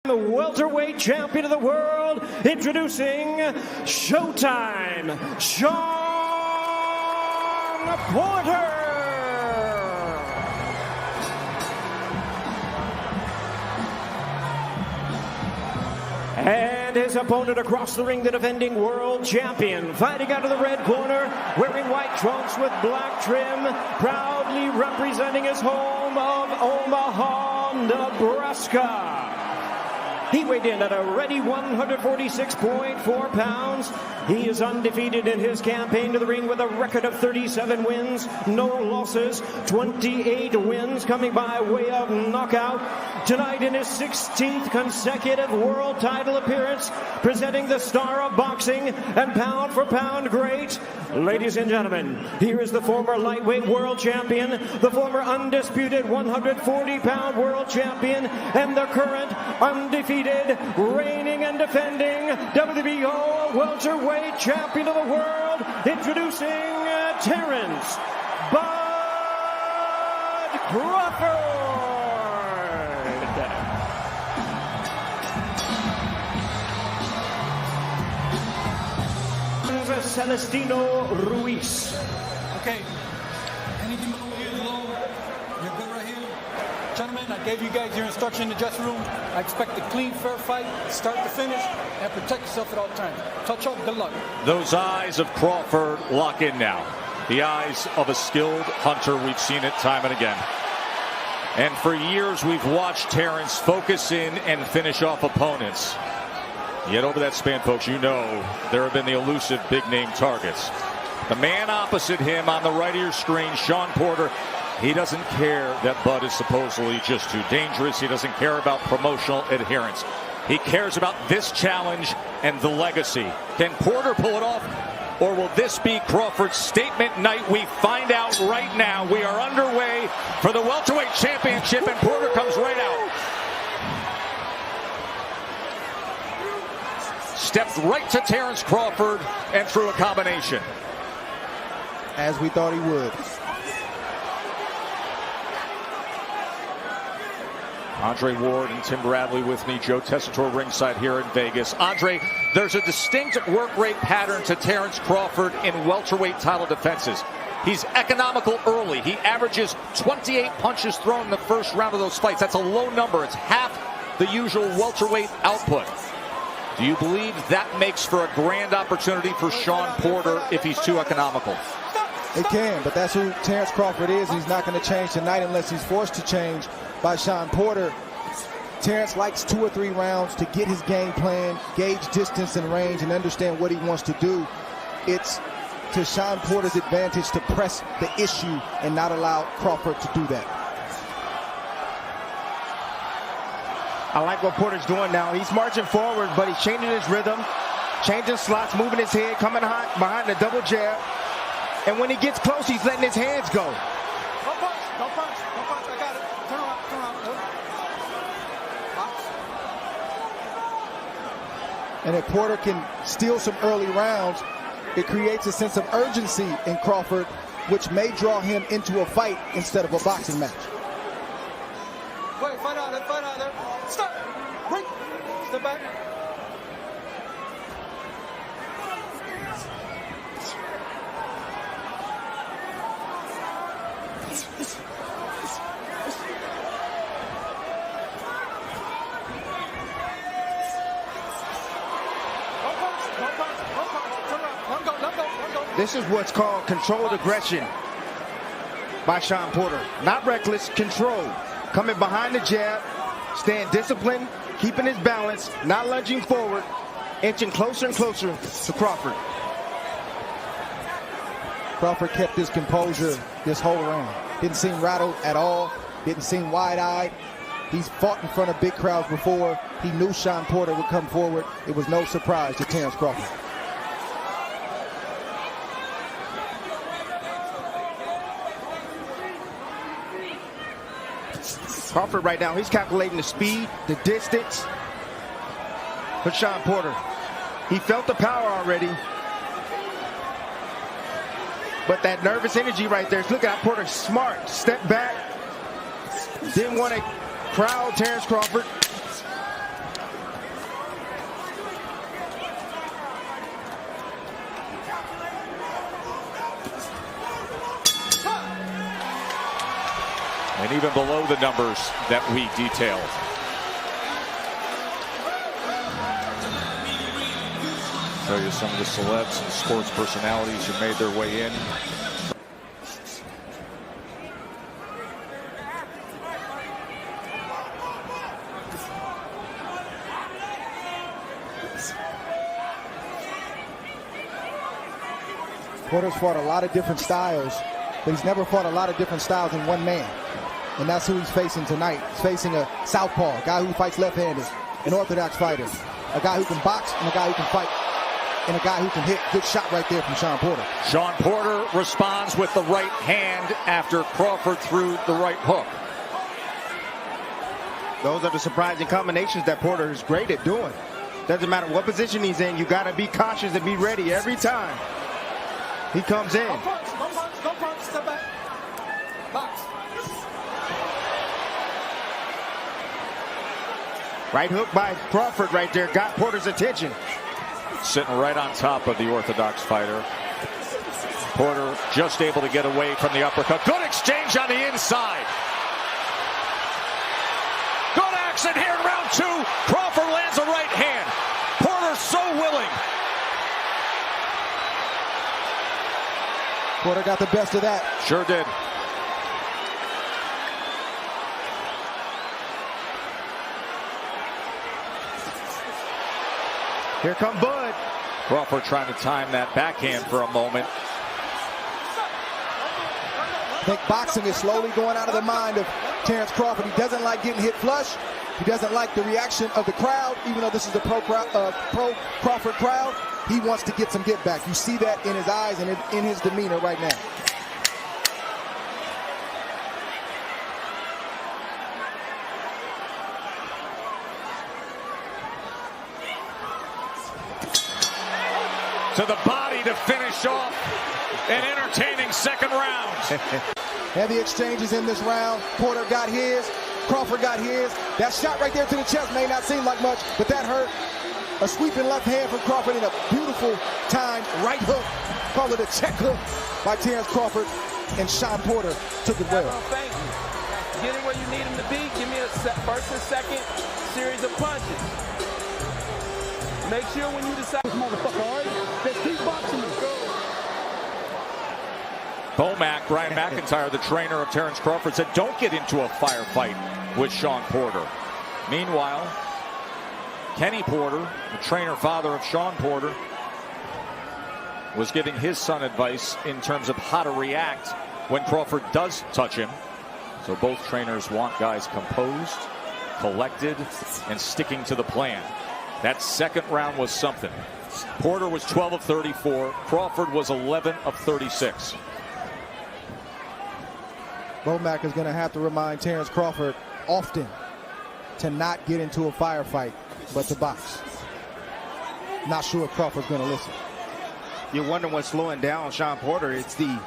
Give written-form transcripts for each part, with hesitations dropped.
The welterweight champion of the world, introducing Showtime, Shawn Porter. And his opponent across the ring, the defending world champion, fighting out of the red corner, wearing white trunks with black trim, proudly representing his home of Omaha, Nebraska. He weighed in at a ready 146.4 pounds. He is undefeated in his campaign to the ring with a record of 37 wins, no losses, 28 wins coming by way of knockout. Tonight in his 16th consecutive world title appearance, presenting the star of boxing and pound for pound great. Ladies and gentlemen, here is the former lightweight world champion, the former undisputed 140-pound world champion, and the current undefeated, reigning and defending WBOw welterweight champion of the world, introducing Terence "Bud" Crawford. Celestino Ruiz. Okay, anything below here is low. You're good right here. Gentlemen, I gave you guys your instruction in the dressing room. I expect a clean, fair fight, start to finish, and protect yourself at all times. Touch up, good luck. Those eyes of Crawford lock in now. The eyes of a skilled hunter. We've seen it time and again. And for years, we've watched Terence focus in and finish off opponents. Yet over that span, folks, you know there have been the elusive big-name targets. The man opposite him on the right of your screen, Shawn Porter, he doesn't care that Bud is supposedly just too dangerous. He doesn't care about promotional adherence. He cares about this challenge and the legacy. Can Porter pull it off, or will this be Crawford's statement night? We find out right now. We are underway for the welterweight championship, and Porter comes right out. Stepped right to Terence Crawford and threw a combination. As we thought he would. Andre Ward and Tim Bradley with me. Joe Tessitore ringside here in Vegas. Andre, there's a distinct work rate pattern to Terence Crawford in welterweight title defenses. He's economical early. He averages 28 punches thrown in the first round of those fights. That's a low number. It's half the usual welterweight output. Do you believe that makes for a grand opportunity for Shawn Porter if he's too economical? It can, but that's who Terence Crawford is. He's not going to change tonight unless he's forced to change by Shawn Porter. Terence likes 2 or 3 rounds to get his game plan, gauge distance and range, and understand what he wants to do. It's to Shawn Porter's advantage to press the issue and not allow Crawford to do that. I like what Porter's doing now. He's marching forward, but he's changing his rhythm, changing slots, moving his head, coming behind the double jab. And when he gets close, he's letting his hands go. Don't punch, don't punch, don't punch. I got it. Turn around, turn around. And if Porter can steal some early rounds, it creates a sense of urgency in Crawford, which may draw him into a fight instead of a boxing match. Wait, fight out there, fight out there. Stop! Break! Step back. This is what's called controlled aggression by Shawn Porter. Not reckless, controlled. Coming behind the jab, staying disciplined, keeping his balance, not lunging forward, inching closer and closer to Crawford. Crawford kept his composure this whole round. Didn't seem rattled at all. Didn't seem wide-eyed. He's fought in front of big crowds before. He knew Shawn Porter would come forward. It was no surprise to Terence Crawford. Crawford right now, he's calculating the speed, the distance for Shawn Porter. He felt the power already. But that nervous energy right there, look at how Porter smart. Step back. Didn't want to crowd Terence Crawford. and even below the numbers that we detailed. Show you some of the celebs and sports personalities who made their way in. Porter's fought a lot of different styles, but he's never fought a lot of different styles in one man. And that's who he's facing tonight. He's facing a southpaw, a guy who fights left-handed, an orthodox fighter, a guy who can box and a guy who can fight, and a guy who can hit. Good shot right there from Shawn Porter. Shawn Porter responds with the right hand after Crawford threw the right hook. Those are the surprising combinations that Porter is great at doing. Doesn't matter what position he's in, you got to be cautious and be ready every time he comes in. Don't punch, step back. Box. Right hook by Crawford right there got Porter's attention. Sitting right on top of the orthodox fighter. Porter just able to get away from the uppercut. Good exchange on the inside. Good action here in round two. Crawford lands a right hand. Porter so willing. Porter got the best of that. Sure did. Here come Bud. Crawford trying to time that backhand for a moment. I think boxing is slowly going out of the mind of Terence Crawford. He doesn't like getting hit flush. He doesn't like the reaction of the crowd, even though this is a pro Crawford crowd. He wants to get some get back. You see that in his eyes and in his demeanor right now. To the body to finish off an entertaining second round. Heavy exchanges in this round. Porter got his. Crawford got his. That shot right there to the chest may not seem like much, but that hurt. A sweeping left hand from Crawford and a beautiful timed right hook. Call it a check hook by Terence Crawford, and Shawn Porter took it well. Thank you. Get him where you need him to be. Give me a first and second series of punches. Make sure when you decide. Motherfucker, all right? Let's keep boxing. Brian McIntyre, the trainer of Terence Crawford, said don't get into a firefight with Shawn Porter. Meanwhile, Kenny Porter, the trainer father of Shawn Porter, was giving his son advice in terms of how to react when Crawford does touch him. So both trainers want guys composed, collected, and sticking to the plan. That second round was something. Porter was 12 of 34. Crawford was 11 of 36. Bomac is going to have to remind Terence Crawford often to not get into a firefight, but to box. Not sure if Crawford's going to listen. You're wondering what's slowing down Shawn Porter. It's the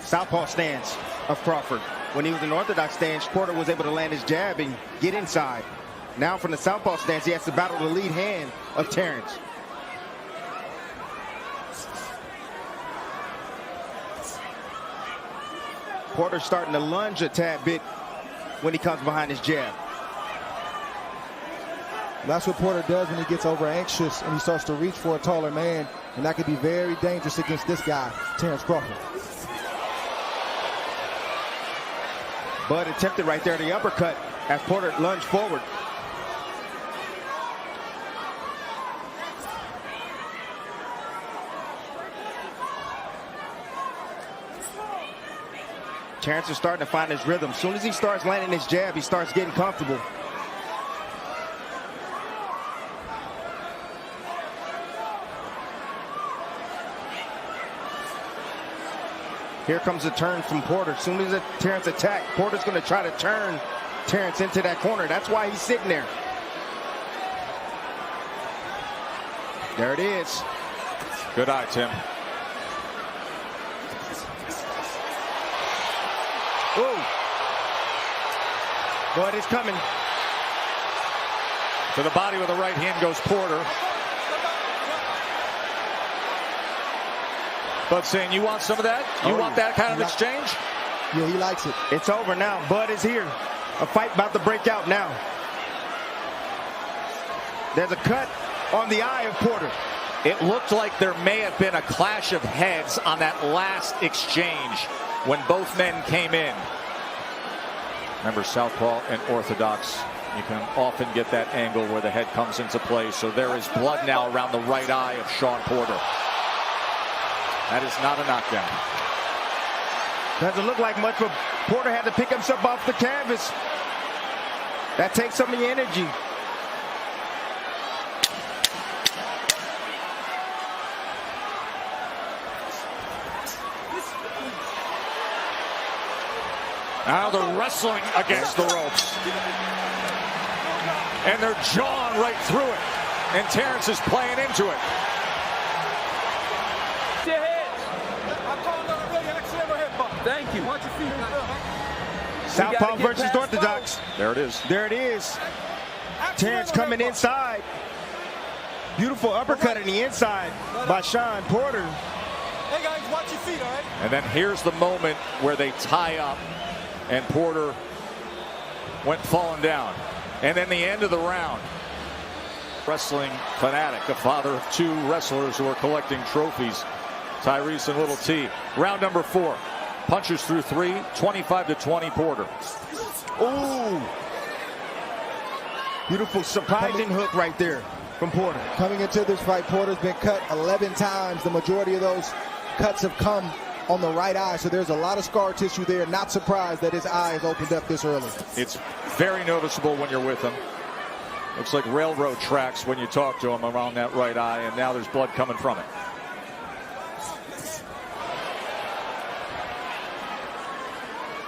southpaw stance of Crawford. When he was in orthodox stance, Porter was able to land his jab and get inside. Now from the southpaw stance, he has to battle the lead hand of Terence. Porter's starting to lunge a tad bit when he comes behind his jab. That's what Porter does when he gets over anxious and he starts to reach for a taller man, and that could be very dangerous against this guy, Terence Crawford. Bud attempted right there the uppercut as Porter lunged forward. Terence is starting to find his rhythm. As soon as he starts landing his jab, he starts getting comfortable. Here comes a turn from Porter. As soon as Terence attacks, Porter's going to try to turn Terence into that corner. That's why he's sitting there. There it is. Good eye, Tim. Ooh. Bud is coming. To the body with the right hand goes Porter. Bud saying, you want some of that? You want that kind of exchange? Yeah, he likes it. It's over now. Bud is here. A fight about to break out now. There's a cut on the eye of Porter. It looked like there may have been a clash of heads on that last exchange when both men came in. Remember, southpaw and orthodox, you can often get that angle where the head comes into play. So there is blood now around the right eye of Shawn Porter. That is not a knockdown. Doesn't look like much, but Porter had to pick himself off the canvas. That takes some of the energy. Now they're wrestling against the ropes. And they're jawing right through it. And Terence is playing into it. Thank you. Watch your feet. Southpaw versus orthodox. There it is. There it is. Terence coming inside. Beautiful uppercut in the inside by Shawn Porter. Hey guys, watch your feet, all right? And then here's the moment where they tie up and Porter went falling down. And then the end of the round. Wrestling fanatic, a father of two wrestlers who are collecting trophies. Tyrese and Little T. Round number 4. Punches through 3, 25-20 Porter. Ooh. Beautiful surprising hook right there from Porter. Coming into this fight, Porter's been cut 11 times. The majority of those cuts have come on the right eye, so there's a lot of scar tissue there. Not surprised that his eye is opened up this early. It's very noticeable when you're with him. Looks like railroad tracks when you talk to him around that right eye, and now there's blood coming from it.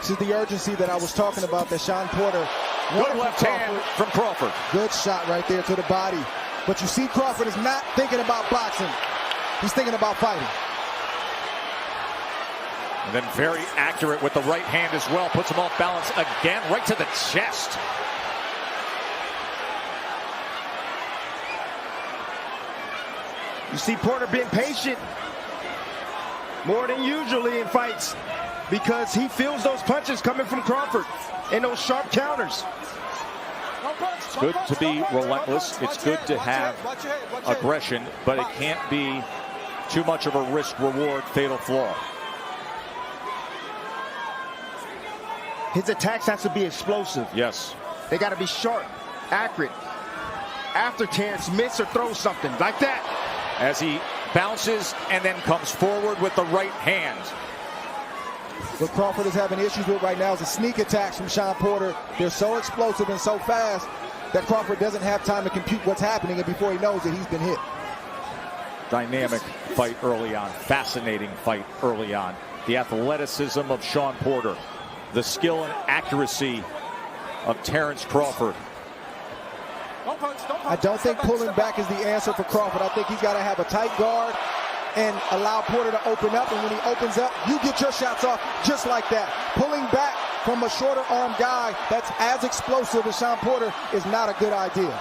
This is the urgency that I was talking about that Shawn Porter. Good left hand from Crawford. Good shot right there to the body. But you see Crawford is not thinking about boxing. He's thinking about fighting. And then very accurate with the right hand as well. Puts him off balance again, right to the chest. You see Porter being patient more than usually in fights because he feels those punches coming from Crawford and those sharp counters. It's good to be relentless. It's good to have aggression, but it can't be too much of a risk-reward fatal flaw. His attacks have to be explosive. Yes. They got to be sharp, accurate. After Terence misses or throws something like that. As he bounces and then comes forward with the right hand. What Crawford is having issues with right now is the sneak attacks from Shawn Porter. They're so explosive and so fast that Crawford doesn't have time to compute what's happening, and before he knows it, he's been hit. Dynamic fight early on. Fascinating fight early on. The athleticism of Shawn Porter. The skill and accuracy of Terence Crawford. I don't think pulling back is the answer for Crawford. I think he's got to have a tight guard and allow Porter to open up. And when he opens up, you get your shots off just like that. Pulling back from a shorter arm guy that's as explosive as Shawn Porter is not a good idea.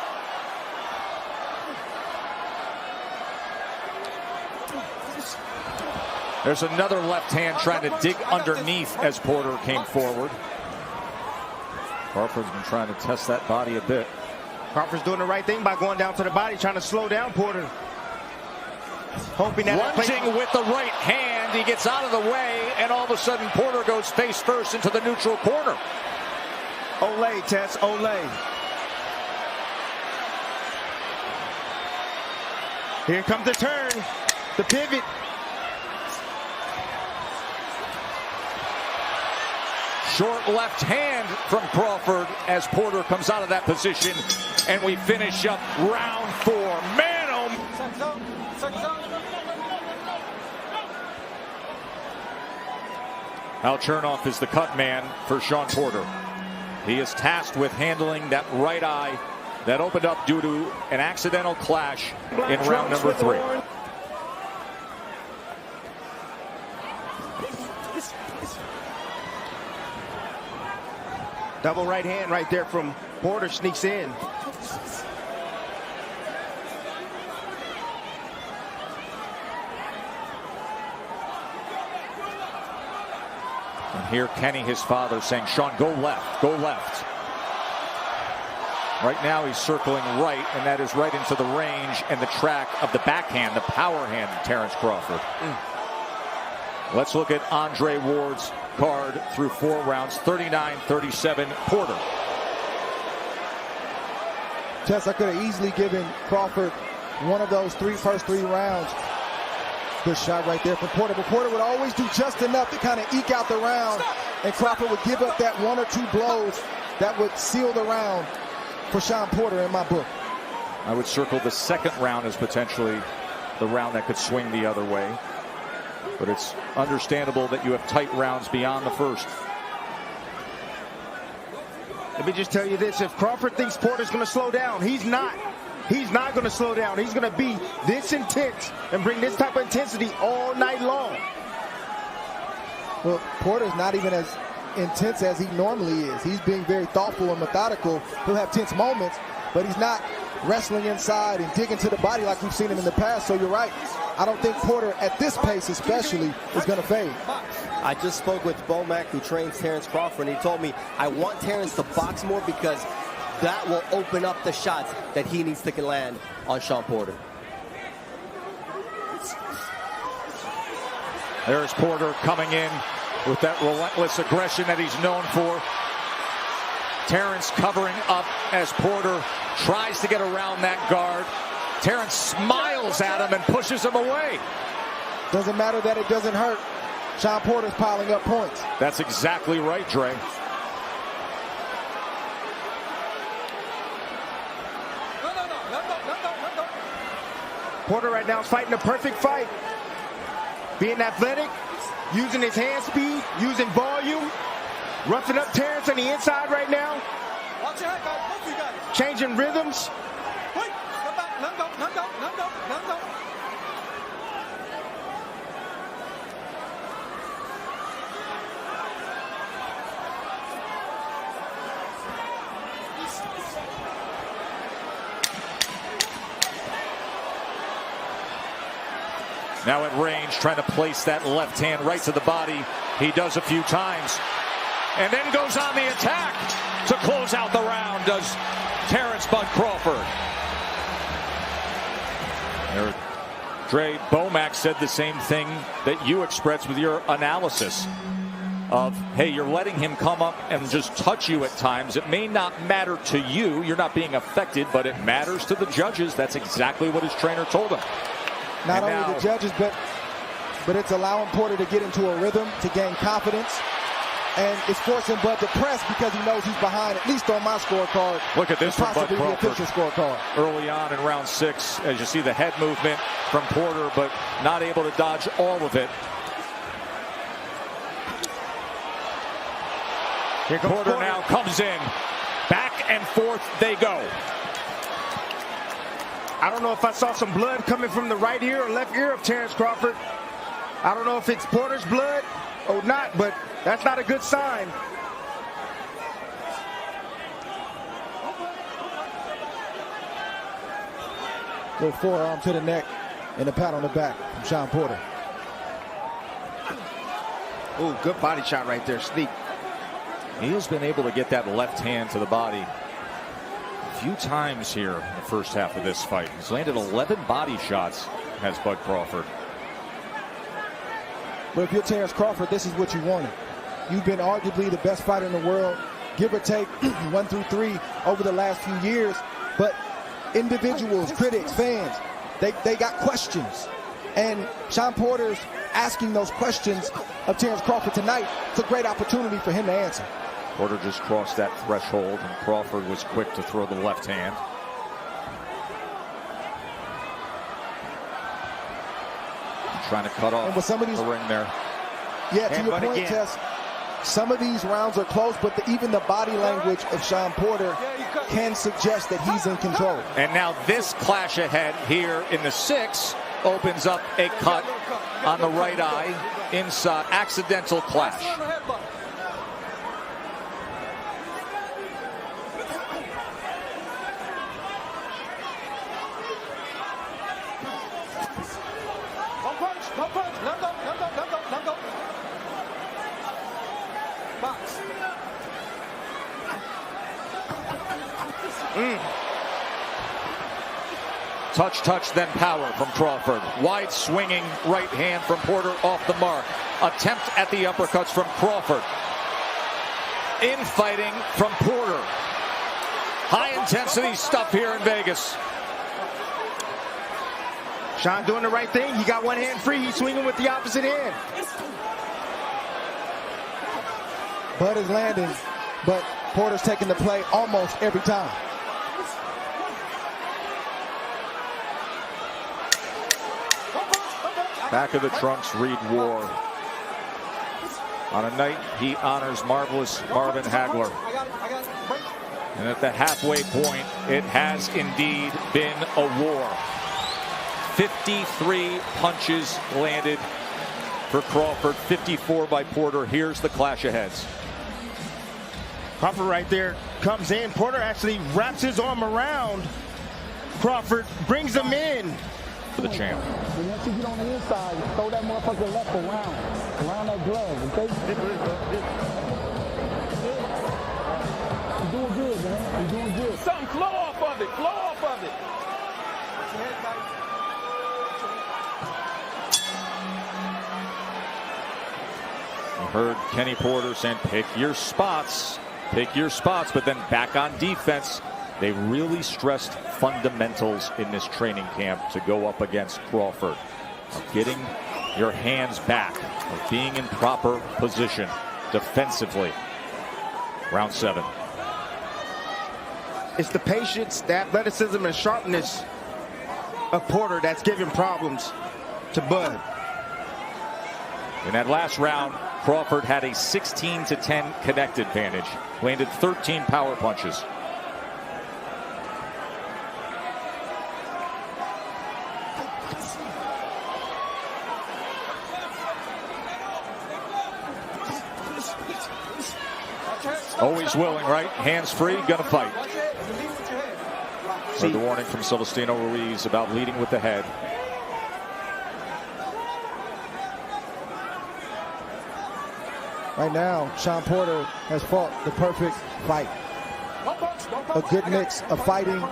There's another left hand trying to dig underneath as Porter came forward. Crawford's been trying to test that body a bit. Crawford's doing the right thing by going down to the body, trying to slow down Porter. Hoping that lunging with the right hand, he gets out of the way, and all of a sudden Porter goes face first into the neutral corner. Olay, Tess, Olay. Here comes the turn, the pivot. Short left hand from Crawford as Porter comes out of that position, and we finish up round 4. Man, oh. Al Chernoff is the cut man for Shawn Porter. He is tasked with handling that right eye that opened up due to an accidental clash in round number 3. Double right hand right there from Porter, sneaks in. Here, Kenny, his father, saying, Shawn, go left, go left. Right now, he's circling right, and that is right into the range and the track of the backhand, the power hand of Terence Crawford. Let's look at Andre Ward's card through 4 rounds, 39-37, Porter. Tess, I could have easily given Crawford one of those first three rounds. Good shot right there from Porter, but Porter would always do just enough to kind of eke out the round, and Crawford would give up that 1 or 2 blows that would seal the round for Shawn Porter in my book. I would circle the second round as potentially the round that could swing the other way, but it's understandable that you have tight rounds beyond the first. Let me just tell you this, if Crawford thinks Porter's going to slow down, he's not. He's not going to slow down. He's going to be this intense and bring this type of intensity all night long. Well, Porter's not even as intense as he normally is. He's being very thoughtful and methodical. He'll have tense moments, but he's not wrestling inside and digging to the body like we've seen him in the past. So you're right. I don't think Porter, at this pace especially, is going to fade. I just spoke with Bomac, who trains Terence Crawford, and he told me, I want Terence to box more because that will open up the shots that he needs to land on Shawn Porter. There's Porter coming in with that relentless aggression that he's known for. Terence covering up as Porter tries to get around that guard. Terence smiles at him and pushes him away. Doesn't matter that it doesn't hurt. Shawn Porter's piling up points. That's exactly right, Dre. Porter right now is fighting a perfect fight. Being athletic, using his hand speed, using volume, roughing up Terence on the inside right now. Watch your head, guys. Both of you guys. Changing rhythms. Wait. Step back. Let him go. Let him go. Let him go. Let him go. Now at range, trying to place that left hand right to the body. He does a few times. And then goes on the attack to close out the round, does Terence Bud Crawford. Dre, Bomac said the same thing that you expressed with your analysis of, hey, you're letting him come up and just touch you at times. It may not matter to you. You're not being affected, but it matters to the judges. That's exactly what his trainer told him. Not only the judges, but it's allowing Porter to get into a rhythm, to gain confidence. And it's forcing Bud to press because he knows he's behind, at least on my scorecard. Look at this from Bud Crawford. The official scorecard. Early on in round 6, as you see the head movement from Porter, but not able to dodge all of it. Here Porter now comes in. Back and forth they go. I don't know if I saw some blood coming from the right ear or left ear of Terence Crawford. I don't know if it's Porter's blood or not, but that's not a good sign. Little forearm to the neck and a pat on the back from Shawn Porter. Ooh, good body shot right there, sneak. He has been able to get that left hand to the body a few times here in the first half of this fight. He's landed 11 body shots, has Bud Crawford. But if you're Terence Crawford, this is what you wanted. You've been arguably the best fighter in the world, give or take 1 through 3 over the last few years. But individuals, critics, fans, they got questions. And Shawn Porter's asking those questions of Terence Crawford tonight. It's a great opportunity for him to answer. Porter just crossed that threshold, and Crawford was quick to throw the left hand. Trying to cut off with some of these, the ring there. Yeah, to your point, Tess, some of these rounds are close, but even the body language of Shawn Porter can suggest that he's in control. And now this clash ahead here in the 6th opens up a cut on the right eye, inside, accidental clash. Touch, then power from Crawford. Wide swinging right hand from Porter off the mark. Attempt at the uppercuts from Crawford. Infighting from Porter. High intensity stuff here in Vegas. Shawn doing the right thing. He got one hand free. He's swinging with the opposite hand. Bud is landing, but Porter's taking the play almost every time. Back of the trunks, Reed War. On a night he honors marvelous Marvin Hagler. And at the halfway point, it has indeed been a war. 53 punches landed for Crawford, 54 by Porter. Here's the clash of heads. Crawford right there comes in. Porter actually wraps his arm around Crawford, brings him in. For the champ. And once you get on the inside, throw that motherfucker left around that glove, okay? You're doing good, man. You're doing good. Something flow off of it. Flow off of it. You heard Kenny Porter saying, pick your spots, but then back on defense. They really stressed fundamentals in this training camp to go up against Crawford. Of getting your hands back, of being in proper position defensively. Round 7. It's the patience, the athleticism, and sharpness of Porter that's giving problems to Bud. In that last round, Crawford had a 16-10 connect advantage. Landed 13 power punches. Always willing, right? Hands free, gonna fight. Heard the warning from Celestino Ruiz about leading with the head. Right now, Shawn Porter has fought the perfect fight. A good mix of fighting,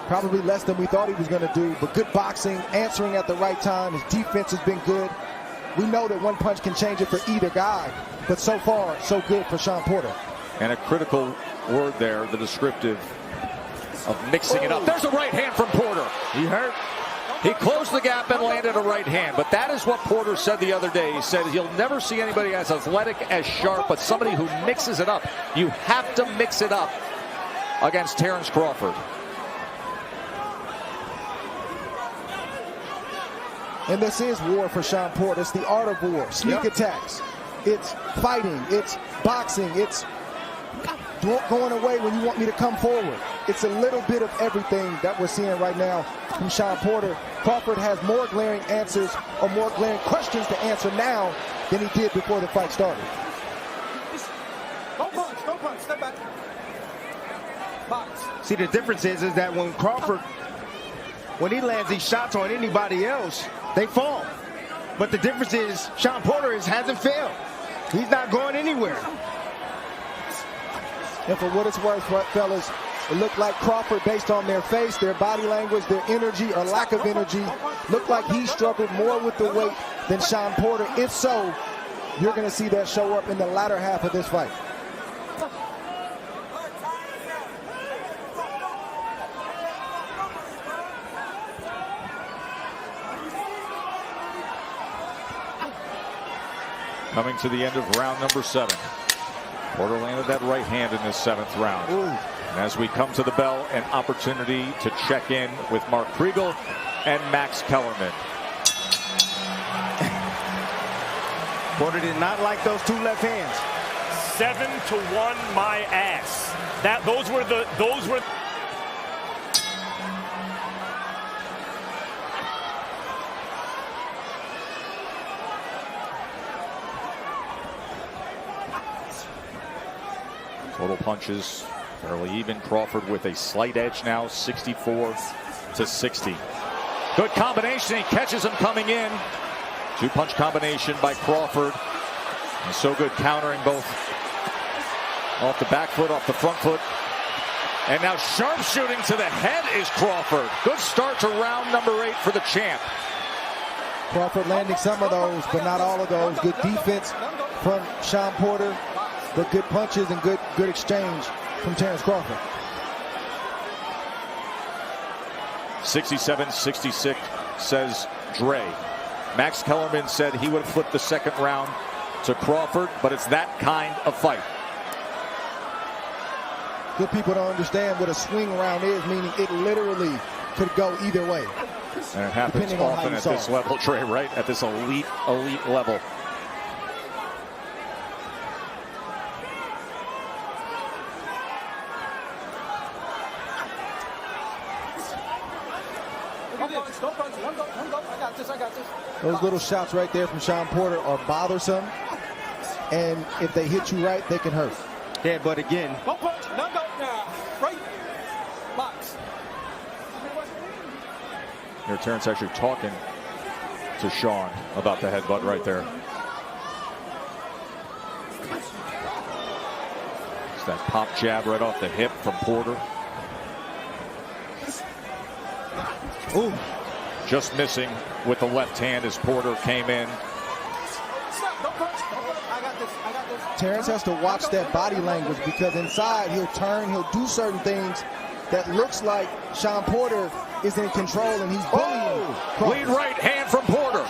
probably less than we thought he was going to do, but good boxing, answering at the right time. His defense has been good. We know that one punch can change it for either guy, but so far, so good for Shawn Porter. And a critical word there, the descriptive of mixing it up. There's a right hand from Porter. He hurt. He closed the gap and landed a right hand. But that is what Porter said the other day. He said he'll never see anybody as athletic, as sharp, but somebody who mixes it up. You have to mix it up against Terence Crawford. And this is war for Shawn Porter. It's the art of war. Sneak attacks. It's fighting. It's boxing. It's going away when you want me to come forward. It's a little bit of everything that we're seeing right now from Shawn Porter. Crawford has more glaring answers or more glaring questions to answer now than he did before the fight started. Don't punch, step back. Box. See, the difference is that when Crawford, when he lands these shots on anybody else, they fall. But the difference is Shawn Porter hasn't failed. He's not going anywhere. And for what it's worth, fellas, it looked like Crawford, based on their face, their body language, their energy or lack of energy, looked like he struggled more with the weight than Shawn Porter. If so, you're going to see that show up in the latter half of this fight. Coming to the end of round number 7. Porter landed that right hand in this 7th round. And as we come to the bell, an opportunity to check in with Mark Kriegel and Max Kellerman. Porter did not like those two left hands. 7-1 my ass. Those were Total punches fairly even. Crawford with a slight edge now, 64-60. Good combination. He catches him coming in. 2-punch combination by Crawford. And so good countering both off the back foot, off the front foot. And now sharpshooting to the head is Crawford. Good start to round number 8 for the champ. Crawford landing some of those, but not all of those. Good defense from Shawn Porter, but good punches and good exchange from Terence Crawford. 67-66 says Dre. Max Kellerman said he would have flipped the second round to Crawford, but it's that kind of fight. Good people don't understand what a swing round is, meaning it literally could go either way. And it happens often at this level, Trey, right? At this elite level. Those little shots right there from Shawn Porter are bothersome, and if they hit you right, they can hurt. Yeah, but again, Right. Box. Here, Terence actually talking to Shawn about the headbutt right there. It's that pop jab right off the hip from Porter. Ooh. Just missing with the left hand as Porter came in. Terence has to watch that body language, because inside he'll turn, he'll do certain things that looks like Shawn Porter is in control and he's bullying. Lead right hand from Porter.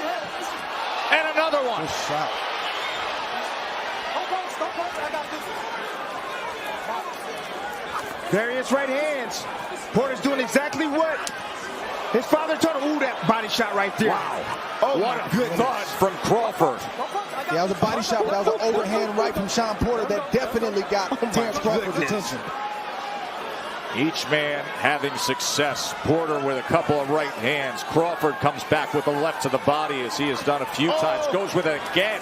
And another one. Good shot. various right hands. Porter's doing exactly what his father told him. Ooh, that body shot right there. Wow. Oh, what a good thought from Crawford. Yeah, that was a body shot, but that was an overhand right from Shawn Porter that definitely got Terence Crawford's attention. Each man having success. Porter with a couple of right hands. Crawford comes back with the left to the body, as he has done a few times. Goes with it again.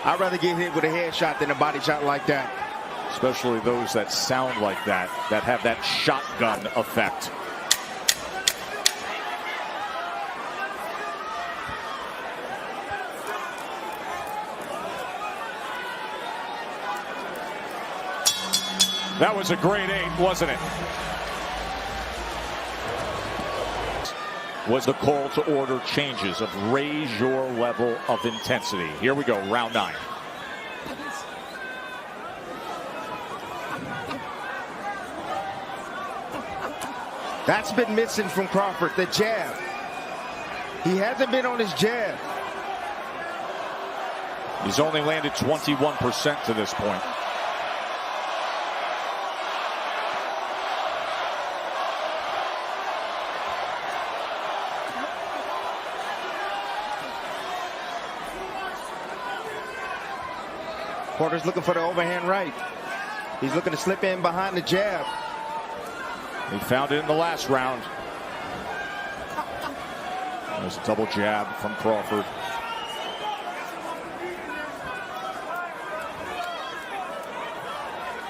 I'd rather get hit with a headshot than a body shot like that. Especially those that sound like that have that shotgun effect. That was a great 8, wasn't it? Was the call to order changes of raise your level of intensity. Here we go, round 9. That's been missing from Crawford, the jab. He hasn't been on his jab. He's only landed 21% to this point. Porter's looking for the overhand right. He's looking to slip in behind the jab. He found it in the last round. There's a double jab from Crawford.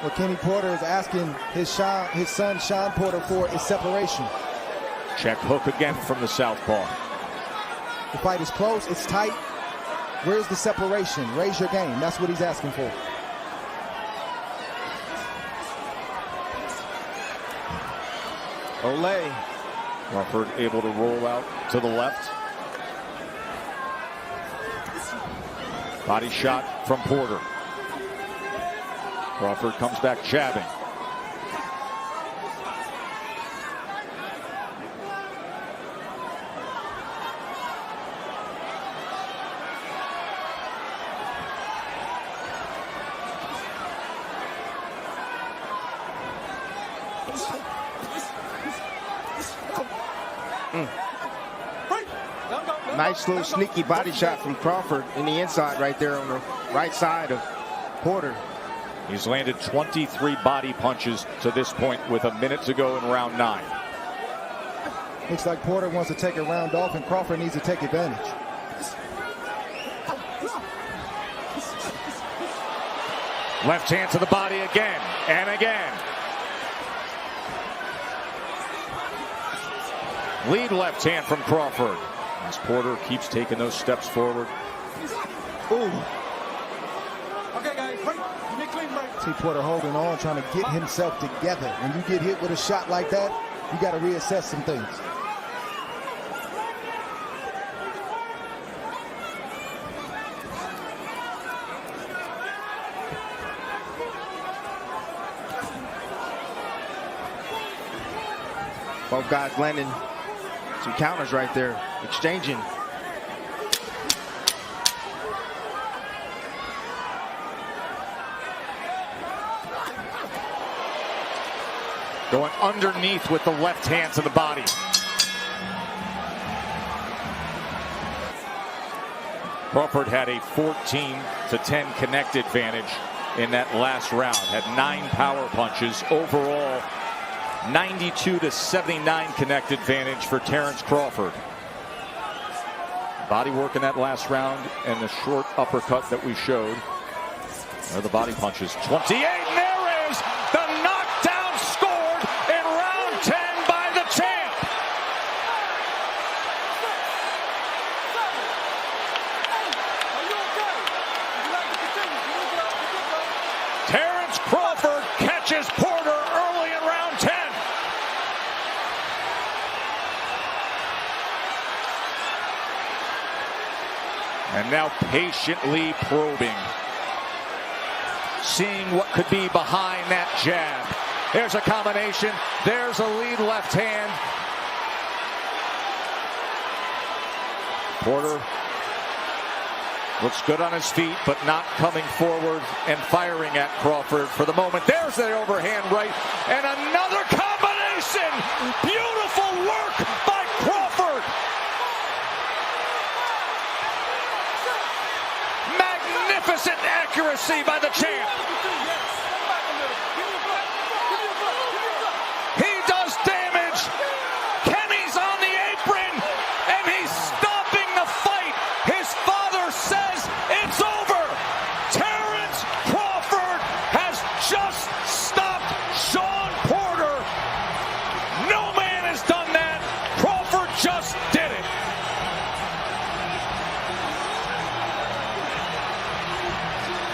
What Kenny Porter is asking his son Shawn Porter for is separation. Check hook again from the southpaw. The fight is close, it's tight. Where's the separation? Raise your game. That's what he's asking for. Olay. Crawford able to roll out to the left. Body shot from Porter. Crawford comes back jabbing. Nice little sneaky body shot from Crawford in the inside right there on the right side of Porter. He's landed 23 body punches to this point with a minute to go in round 9. Looks like Porter wants to take a round off and Crawford needs to take advantage. Left hand to the body again and again. Lead left hand from Crawford. As Porter keeps taking those steps forward. Ooh. Okay, guys, See Porter holding on, trying to get himself together. When you get hit with a shot like that, you got to reassess some things. Both guys landing some counters right there, exchanging. Going underneath with the left hand to the body. Crawford had a 14-10 connect advantage in that last round. Had 9 power punches. Overall, 92-79 connect advantage for Terence Crawford. Body work in that last round and the short uppercut that we showed. There are the body punches. 28, and there is the knockdown scored in round 10 by the champ. Terence Crawford catches Porter early in round 10. And now patiently probing. Seeing what could be behind that jab. There's a combination. There's a lead left hand. Porter looks good on his feet, but not coming forward and firing at Crawford for the moment. There's the overhand right. And another combination. Beautiful work by Crawford. Magnificent accuracy by the champ. He does damage. Kenny's on the apron, and he